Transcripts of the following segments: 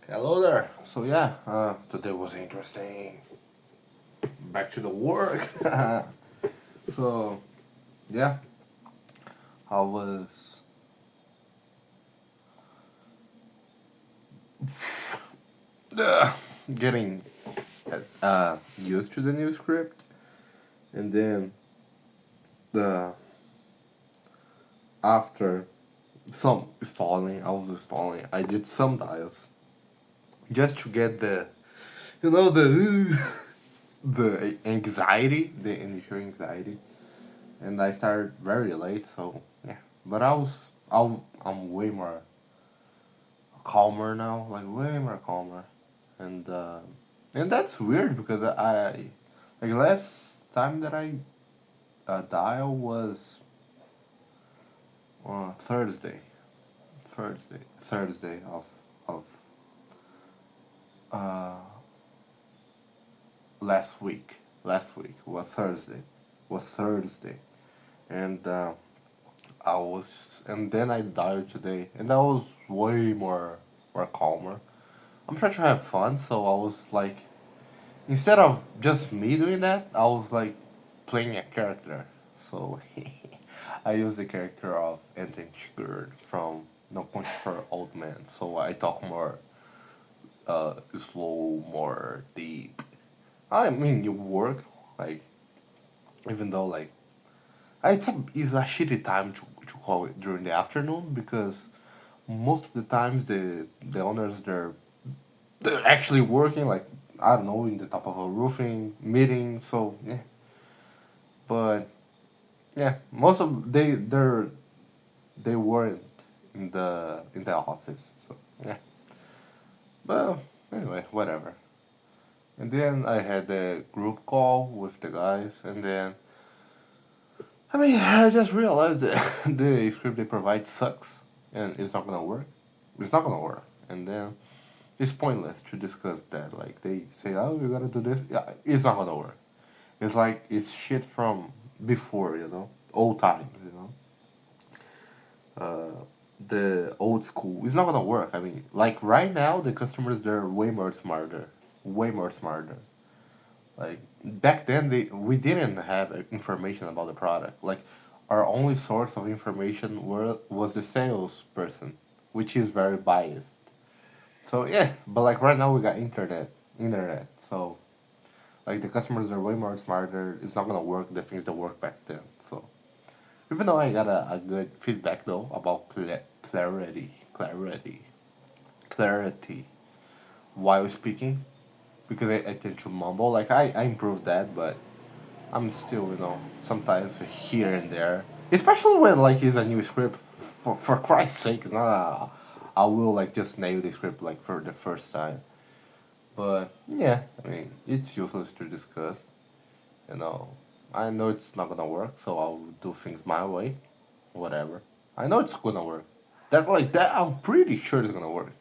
Hello there. So yeah, today was interesting. Back to the work. So yeah, I was uh, getting used to the new script, and then the after some installing, I was installing. I did some dials just to get the the anxiety, the initial anxiety, and I started very late. So yeah, but I'm way more calmer now, like way more calmer, and uh, and that's weird because like last time that I dial was Thursday, Thursday of uh last week was Thursday, and I was and then I dialed today, and I was way more calmer. I'm trying to have fun, so I was like instead of just me doing that, I was like playing a character. So I used the character of Anton Chigurh from No Country for Old Men. So I talk more slow, more deep. I mean, you work like even though like it's a shitty time to call it during the afternoon because most of the times the owners they're actually working like I don't know in the top of a roofing meeting. So yeah, but yeah, most of they weren't in the office. So yeah, but anyway, whatever. And then I had a group call with the guys, and then I mean I just realized that the script they provide sucks, and it's not gonna work. It's not gonna work, and then it's pointless to discuss that. Like they say, oh, we gotta do this. Yeah, it's not gonna work. It's like it's shit from before, old times, the old school. It's not gonna work. I mean, like right now, the customers they're way more smarter. Like back then, we didn't have information about the product. Like our only source of information was the salesperson, which is very biased. So yeah, but like right now we got internet. So like the customers are way more smarter. It's not gonna work the things that work back then. So even though I got a good feedback though about clarity while speaking, because I tend to mumble. Like I improved that, but I'm still sometimes here and there, especially when like it's a new script. For Christ's sake, it's not I will like just nail the script like for the first time. But yeah, I mean it's useless to discuss. You know, I know it's not gonna work, so I'll do things my way. Whatever. I know it's gonna work. That like that, I'm pretty sure it's gonna work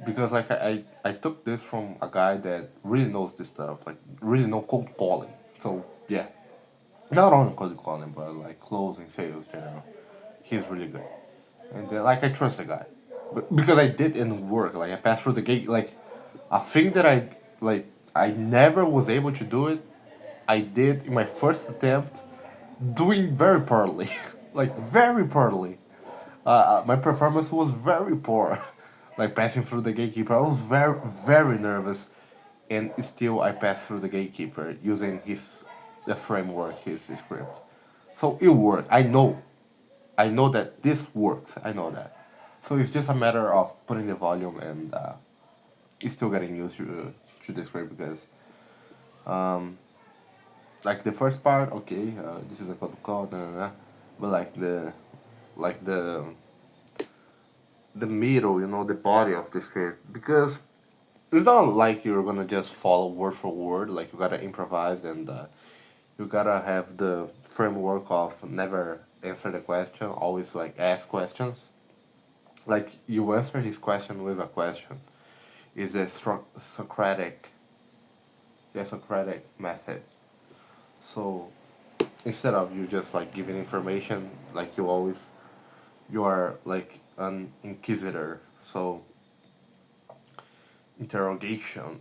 because like I took this from a guy that really knows this stuff, like really know cold calling. So yeah, not only cold calling, but like closing sales general. He's really good, and like I trust the guy, but because I did in work, like I passed through the gate, like a thing that like I never was able to do it. I did in my first attempt, doing very poorly, like very poorly. My performance was very poor. Like passing through the gatekeeper, I was very nervous, and still I passed through the gatekeeper using the framework, his script. So it worked. I know that this works. I know that. So it's just a matter of putting the volume and still getting used to the script because um, like the first part, okay, this is a code, nah, nah, nah. But like the middle, the body of the script, because it's not like you're gonna just follow word for word. Like you gotta improvise and you gotta have the framework of never answer the question, always like ask questions. Like you answer his question with a question. Is a Socratic, Socratic method. So instead of you just like giving information, like you are like an inquisitor. So interrogation,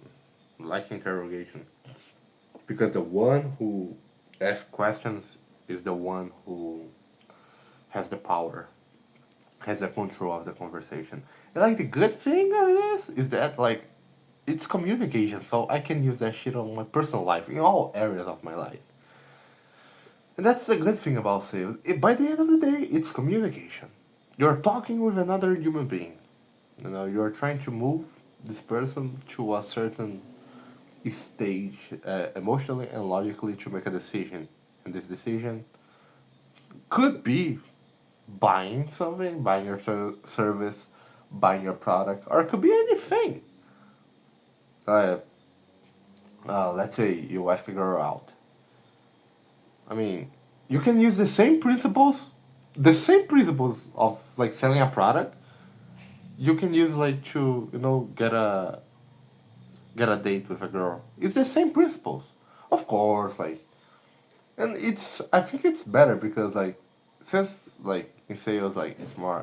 like interrogation, because the one who asks questions is the one who has the power, has the control of the conversation. And like the good thing of this is that like it's communication, so I can use that shit on my personal life in all areas of my life. And that's the good thing about sales. By the end of the day, it's communication. You're talking with another human being. You know, you're trying to move this person to a certain stage, emotionally and logically, to make a decision. And this decision could be buying something, buying your service, buying your product, or it could be anything. Uh, let's say you ask a girl out. I mean, you can use the same principles of like selling a product. You can use like to get a date with a girl. It's the same principles, of course. Like, and it's I think it's better because like since like in sales like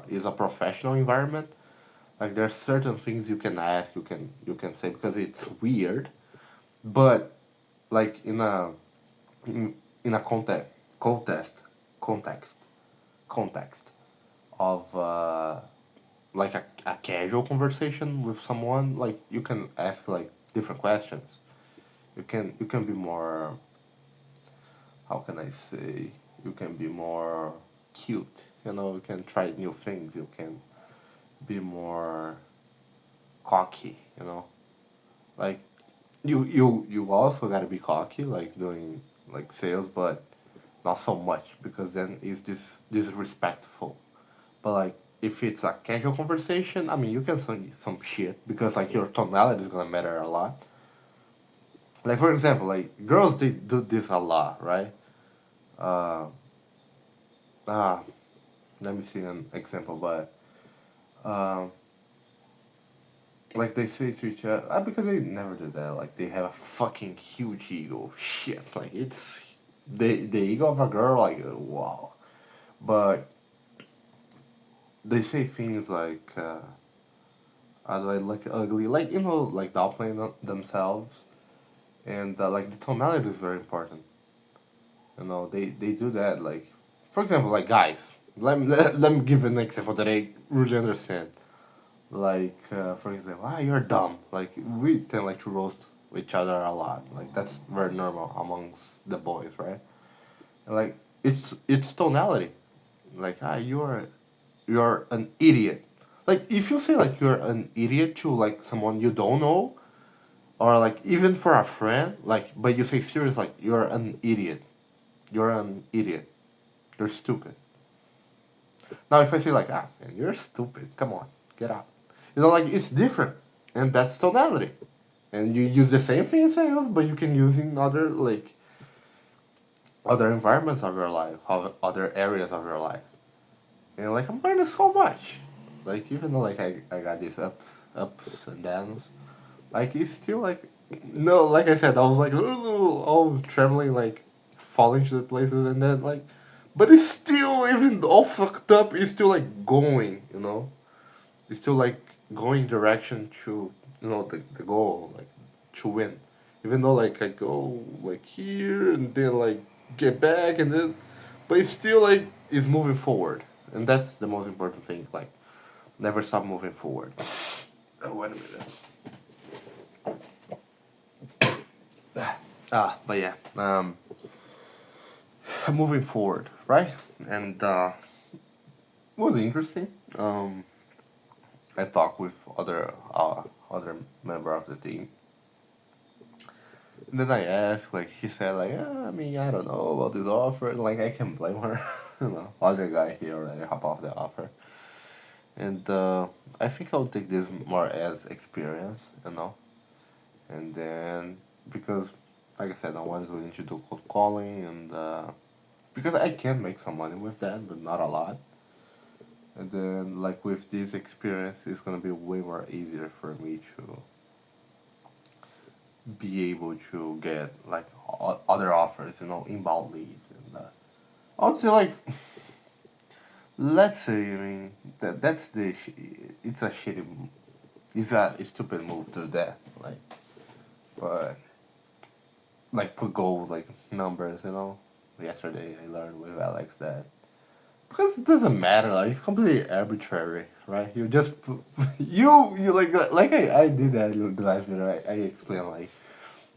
it's a professional environment. Like there's certain things you can ask, you can say because it's weird, but like in a context context context of like a casual conversation with someone, like you can ask like different questions. You can be more, how can I say, you can be more cute. You can try new things. You can be more cocky. Like you also gotta be cocky, like doing like sales, but not so much because then it's disrespectful. But like if it's a casual conversation, I mean you can say some shit because like your tonality is gonna matter a lot. Like for example, like girls they do this a lot, right? Uh, ah, Let me see an example, but um, like they say to each other, because they never do that. Like they have a fucking huge ego. Shit, like it's the ego of a girl. Like wow, but they say things like, "How do I look ugly?" Like like downplaying themselves, and like the tonality is very important. They do that. Like, for example, like guys. Let me give an example that I really understand. Like, for example, you're dumb. Like, we tend like to roast each other a lot. Like, that's very normal amongst the boys, right? And like, it's tonality. Like, you're an idiot. Like, if you say like you're an idiot to like someone you don't know, or like even for a friend, like, but you say serious like you're an idiot. You're an idiot. You're stupid. Now, if I say like, man, you're stupid. Come on, get out. Like it's different, and that's tonality. And you use the same thing in sales, but you can use in other environments of your life, other areas of your life. And like I'm learning so much. Like even though like I got these ups and downs, like it's still like no, like I said, I was like all trembling, like falling to the places, and then like, but it's still even all fucked up. It's still like going. It's still like going direction to the goal, like to win. Even though like I go like here and then like get back and then, but it's still like is moving forward, and that's the most important thing. Like never stop moving forward. Oh wait a minute. But yeah, moving forward, right? And it was interesting. I talked with other member of the team. And then I asked, like, he said, like, I mean, I don't know about this offer. Like, I can blame her. Other guy here already hop off the offer. And I think I'll take this more as experience. And then, because, like I said, I was willing to do cold calling, and because I can make some money with that, but not a lot. And then, like, with this experience, it's gonna be way more easier for me to be able to get like other offers, inbound leads, and I would say like let's say I mean that's it's a shitty It's a stupid move to do that. But like put goals like numbers. Yesterday I learned with Alex that because it doesn't matter. Like it's completely arbitrary, right? You just you like I did that in the last video. I explained like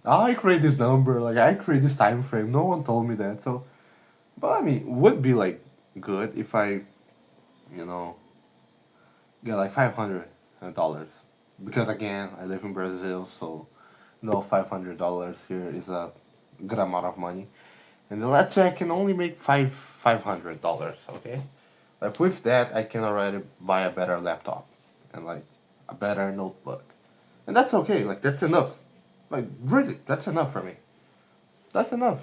I create this number, like I create this time frame. No one told me that. So, but I mean, would be like good if I, you know, get like $500 because again, I live in Brazil, so no $500 here is a good amount of money. And let's say I can only make $500. Okay, like with that, I can already buy a better laptop and like a better notebook, and that's okay. Like that's enough. Like really, that's enough for me. That's enough.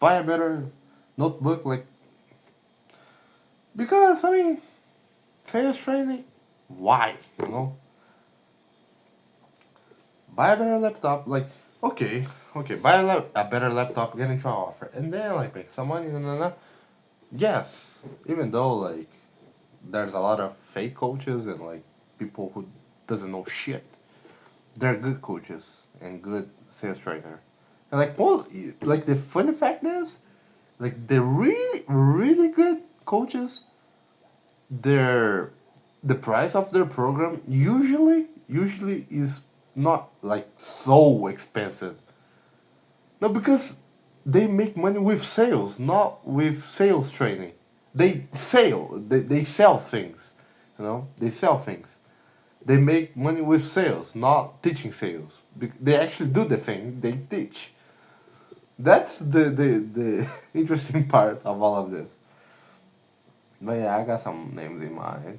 Buy a better notebook, like because I mean, sales training. Why? Buy a better laptop. Like okay, buy a better laptop, get into an offer, and then like make some money. No, no, no. Yes, even though like there's a lot of fake coaches and like people who doesn't know shit. They're good coaches and good sales trainer. And like well, like the funny fact is, like the really really good coaches, their the price of their program usually is not like so expensive. No, because they make money with sales, not with sales training. They sell things, they sell things. They make money with sales, not teaching sales. They actually do the thing they teach. That's the interesting part of all of this. But yeah, I got some names in mind.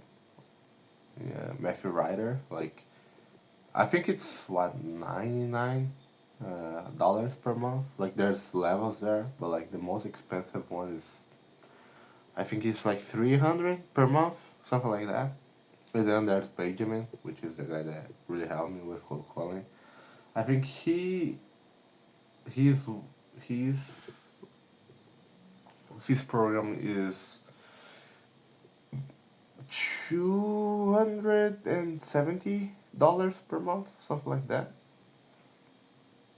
Yeah, Matthew Ryder. Like, I think it's what $99 per month. Like, there's levels there, but like the most expensive one is I think it's like 300 per month, something like that. And then there's Benjamin, which is the guy that really helped me with cold calling. I think he's he's his program is $270 per month, something like that.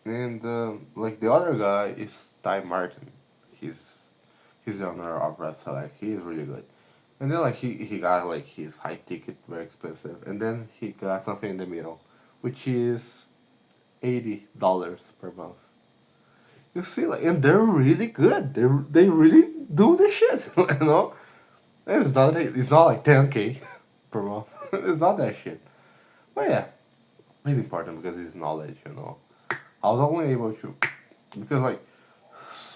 And like the other guy is Ty Martin. He's he's the owner of Red Select. He is really good. And then like he got like his high ticket, very expensive, and then he got something in the middle, which is $80 per month. You see, like, and they're really good. They really do the shit, you know. And it's not like 10K per month. It's not that shit. But yeah, it's important because it's knowledge. I was only able to because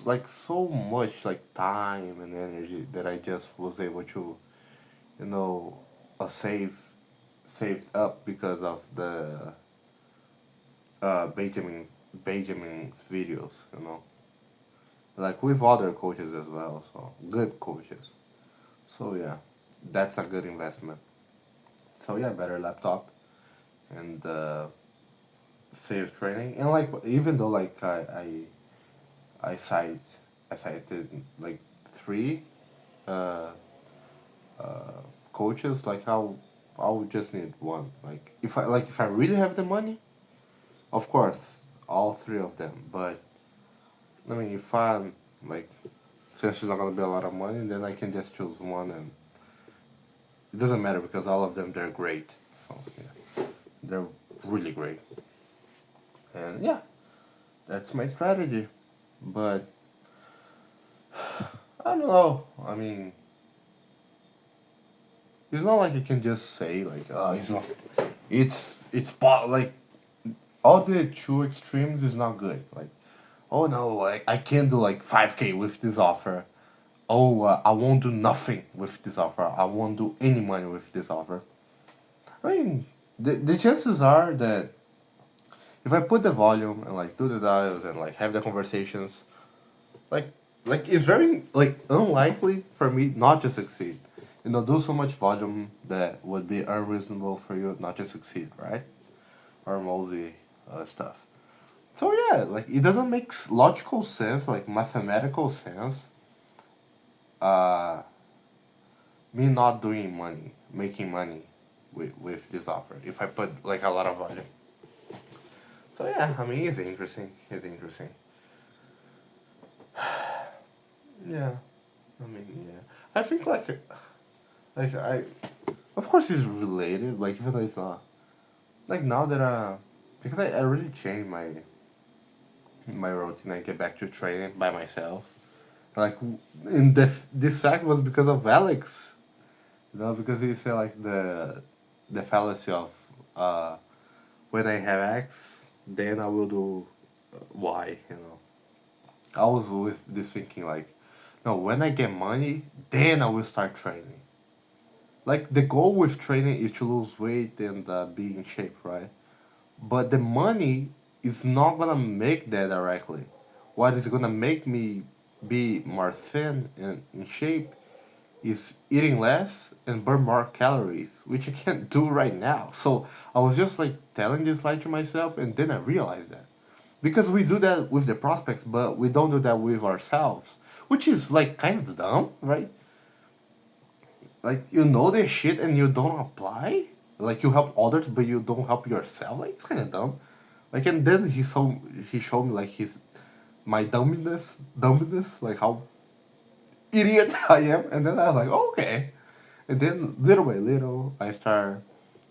like so much like time and energy that I just was able to you know saved up because of the Benjamin's videos. Like with other coaches as well, so good coaches. So yeah, that's a good investment. So yeah, better laptop and sales training and like even though like I cite I cited like three uh, uh, coaches like how I would just need one like if I really have the money, of course all three of them. But I mean if I'm like since it's not gonna be a lot of money, then I can just choose one and it doesn't matter because all of them they're great. So yeah, they're really great. And yeah, that's my strategy. But I don't know. I mean, it's not like you can just say like, oh, it's not. Like all the two extremes is not good. Like, oh no, I can't do like 5K with this offer. Oh, I won't do nothing with this offer. I won't do any money with this offer. I mean, the chances are that if I put the volume and like do the dials and like have the conversations, like it's very like unlikely for me not to succeed. Do so much volume that would be unreasonable for you not to succeed, right? Or mostly stuff. So yeah, like it doesn't make logical sense, like mathematical sense. Uh, Me not doing money, making money. with this offer if I put like a lot of volume. So yeah, I mean it's interesting. It's interesting. Yeah, I mean yeah. I think like I of course it's related. Like even though it's not like now that because I really changed my routine. I get back to training by myself. Like in this fact was because of Alex. You know, because he said like the fallacy of uh when I have X, then I will do Y. You know, I was with this thinking like, no, when I get money, then I will start training. Like the goal with training is to lose weight and be in shape, right? But the money is not gonna make that directly. What is gonna make me be more thin and in shape is eating less and burn more calories, which I can't do right now. So I was just like telling this lie to myself, and then I realized that because we do that with the prospects, but we don't do that with ourselves, which is like kind of dumb, right? Like you know this shit and you don't apply. Like you help others, but you don't help yourself. Like it's kind of dumb. Like and then he showed me like his my dumbness, like how idiot I am, and then I was like, oh, okay. And then little by little, I start,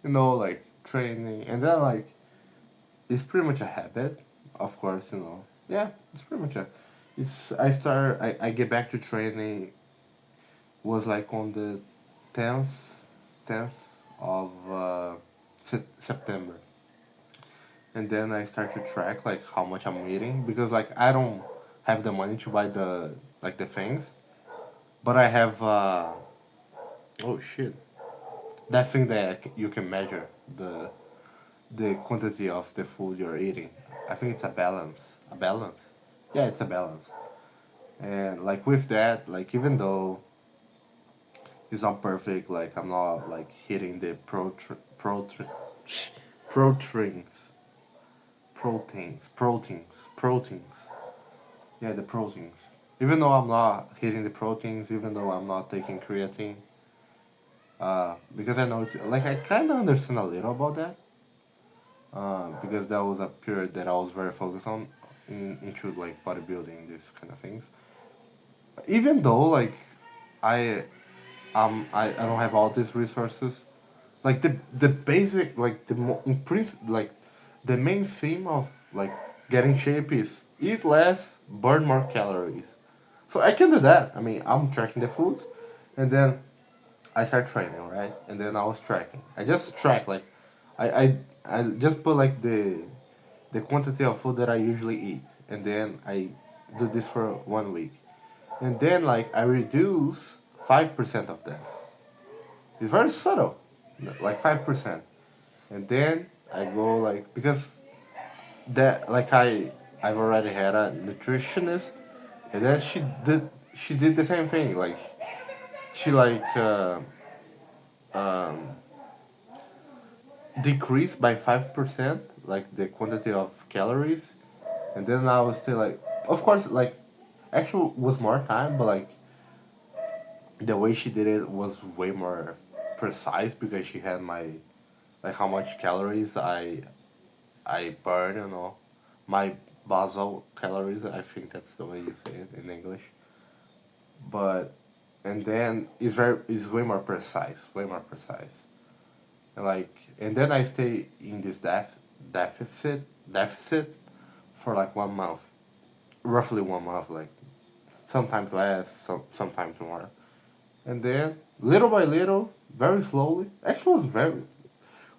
like training, and then like it's pretty much a habit, of course, Yeah, it's pretty much a. It's I get back to training was like on the tenth tenth of September, and then I start to track like how much I'm eating because like I don't have the money to buy the things, but I have oh shit, that thing that you can measure the quantity of the food you're eating. I think it's a balance. A balance. Yeah, it's a balance. And like with that, like even though it's not perfect, like I'm not like hitting the proteins, proteins. Yeah, the proteins. Even though I'm not hitting the proteins, even though I'm not taking creatine, because I know it's like I kind of understand a little about that, because that was a period that I was very focused on into like bodybuilding, these kind of things. Even though like I I don't have all these resources, like the basic like like the main theme of like getting shape is eat less, burn more calories. So I can do that. I mean, I'm tracking the foods, and then I start training, right? And then I was tracking. I just track like I I, I just put like the quantity of food that I usually eat, and then I do this for 1 week, and then like I reduce 5% of that. It's very subtle, like 5%, and then I go like because that like I've already had a nutritionist, and then she did the same thing. Like she like um, decreased by 5%, like the quantity of calories, and then I was still like, of course, like actually was more time, but like the way she did it was way more precise because she had my like how much calories I burn, my basal calories. I think that's the way you say it in English. But and then it's way more precise, way more precise. And like and then I stay in this deficit for like 1 month, roughly 1 month, like sometimes less, sometimes more. And then little by little, very slowly. Actually, it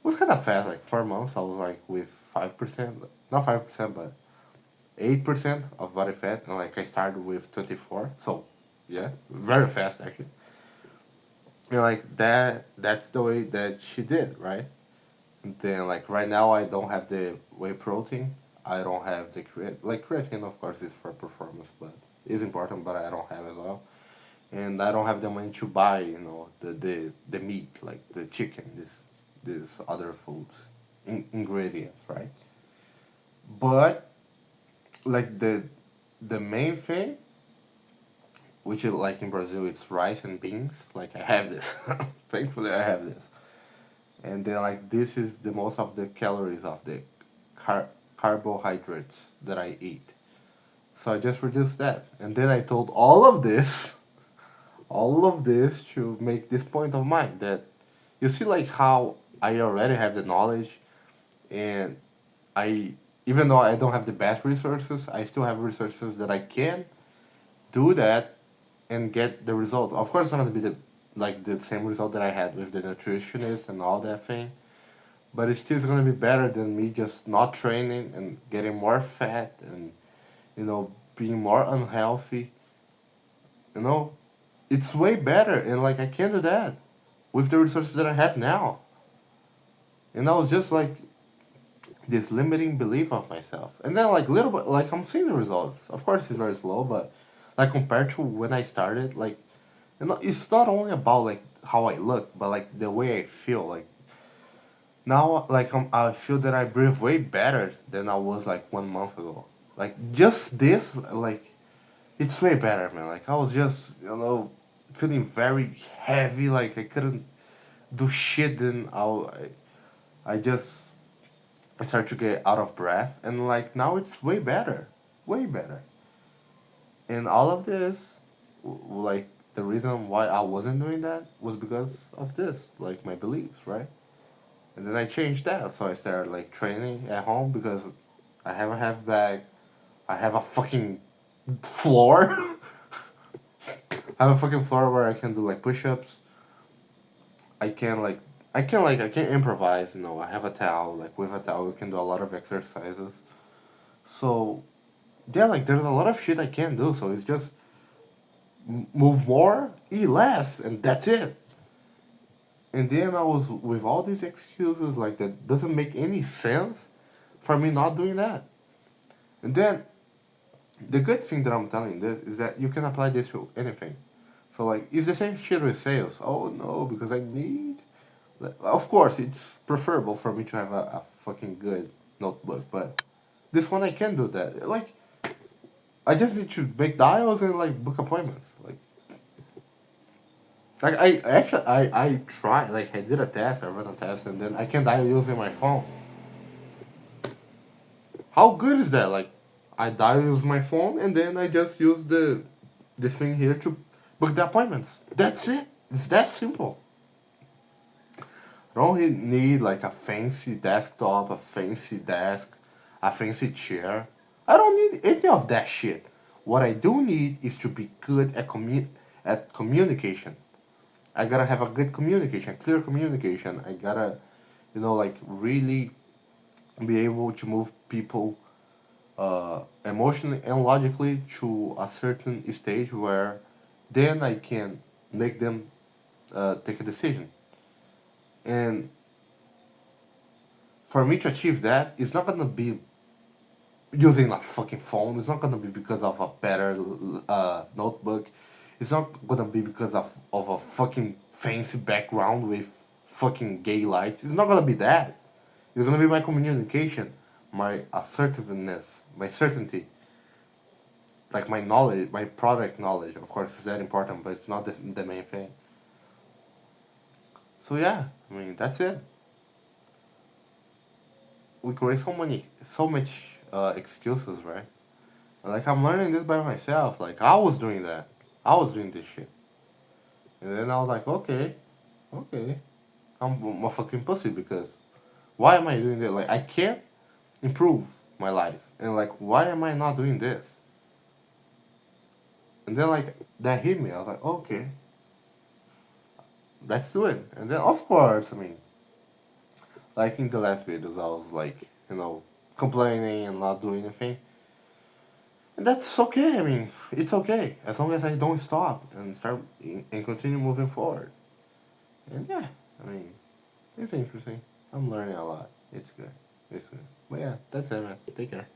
was kind of fast. Like 4 months, I was like with 5%, not 5%, but 8% of body fat, and like I started with 24. So yeah, very fast actually. And like that's the way that she did, right? And then like right now, I don't have the whey protein. I don't have the creatine, of course, is for performance, but it's important, but I don't have it all. And I don't have the money to buy, the meat, like the chicken, these other foods, ingredients, right? But like the main thing, which is like in Brazil, it's rice and beans. Like I have this. Thankfully, I have this. and then like this is the most of the calories of the car- carbohydrates that I eat. So I just reduced that, and then I told all of this to make this point of mine that you see like how I already have the knowledge, and I even though I don't have the best resources, I still have resources that I can do that and get the results. Of course, it's not gonna be the same result that I had with the nutritionist and all that thing, but it's still gonna be better than me just not training and getting more fat and being more unhealthy. You know, it's way better, and like I can do that with the resources that I have now. And I was just like this limiting belief of myself, and then like little bit, like I'm seeing the results. Of course, it's very slow, but like compared to when I started, like it's not only about like how I look, but like the way I feel. Like now, like I feel that I breathe way better than I was like 1 month ago. Like just this, like it's way better, man. Like I was just feeling very heavy. Like I couldn't do shit. Then I just I started to get out of breath, and like now it's way better, way better. And all of this, like the reason why I wasn't doing that was because of this, like my beliefs, right? And then I changed that, so I started like training at home because I have a half bag, I have a fucking floor, I have a fucking floor where I can do like push-ups. I can like I can improvise. I have a towel. Like with a towel, we can do a lot of exercises. So yeah, like there's a lot of shit I can do. So it's just move more, eat less, and that's it. And then I was with all these excuses like that doesn't make any sense for me not doing that. And then the good thing that I'm telling this is that you can apply this to anything. So like it's the same shit with sales. Oh no, because I need. Of course, it's preferable for me to have a fucking good notebook, but this one I can do that. Like I just need to make dials and like book appointments. Like I actually I tried, like I did a test, I ran a test, and then I can dial using my phone. How good is that? Like I dial use my phone and then I just use the this thing here to book the appointments. That's it. It's that simple. I don't need like a fancy desktop, a fancy desk, a fancy chair. I don't need any of that shit. What I do need is to be good at communication. I gotta have a good communication, clear communication. I gotta, like really be able to move people emotionally and logically to a certain stage where then I can make them take a decision. And for me to achieve that, it's not gonna be using a fucking phone. It's not gonna be because of a better notebook. It's not gonna be because of a fucking fancy background with fucking gay lights. It's not gonna be that. It's gonna be my communication, my assertiveness, my certainty, like my knowledge, my product knowledge. Of course, is that important, but it's not the main thing. So yeah, I mean that's it. We create so much excuses, right? Like I'm learning this by myself. Like I was doing that. I was doing this shit. And then I was like, okay, okay. I'm a fucking pussy because why am I doing that? Like I can't improve my life. And like why am I not doing this? And then like that hit me. I was like, okay, let's do it. And then of course, I mean, like in the last videos I was like, complaining and not doing anything. And that's okay. I mean, it's okay as long as I don't stop and start and continue moving forward. And yeah, I mean, it's interesting. I'm learning a lot. It's good. It's good. But yeah, that's it, man. Take care.